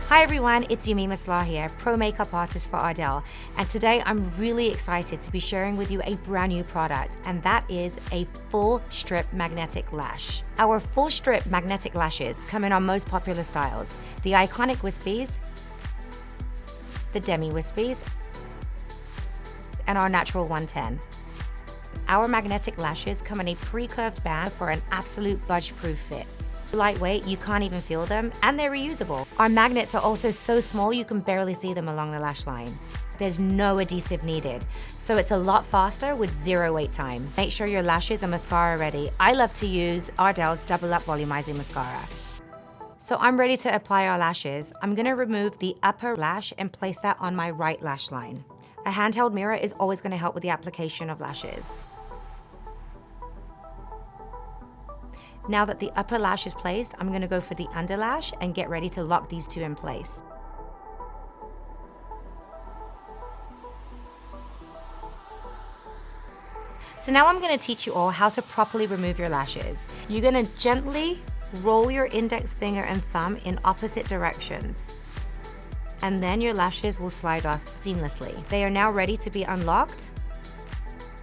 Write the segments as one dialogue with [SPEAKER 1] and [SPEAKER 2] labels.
[SPEAKER 1] Hi everyone, it's Salahieh, pro makeup artist for Ardell, and today I'm really excited to be sharing with you a brand new product, and that is a full strip magnetic lash. Our full strip magnetic lashes come in our most popular styles: the iconic wispies, the demi wispies, and our natural 110. Our magnetic lashes come in a pre-curved band for an absolute budge-proof fit. Lightweight, you can't even feel them, and they're reusable. Our magnets are also so small you can barely see them along the lash line. There's no adhesive needed, so it's a lot faster with zero wait time. Make sure your lashes and mascara are ready. I love to use Ardell's Double Up Volumizing Mascara. So I'm ready to apply our lashes. I'm gonna remove the upper lash and place that on my right lash line. A handheld mirror is always gonna help with the application of lashes. Now that the upper lash is placed, I'm gonna go for the under lash and get ready to lock these two in place. So now I'm gonna teach you all how to properly remove your lashes. You're gonna gently roll your index finger and thumb in opposite directions, and then your lashes will slide off seamlessly. They are now ready to be unlocked.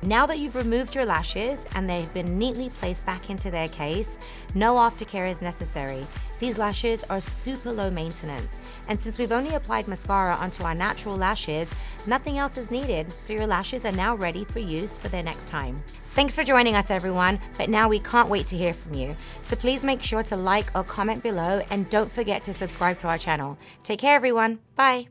[SPEAKER 1] Now that you've removed your lashes and they've been neatly placed back into their case, no aftercare is necessary. These lashes are super low maintenance, and since we've only applied mascara onto our natural lashes, nothing else is needed, so your lashes are now ready for use for their next time. Thanks for joining us everyone, but now we can't wait to hear from you. So please make sure to like or comment below, and don't forget to subscribe to our channel. Take care everyone, bye.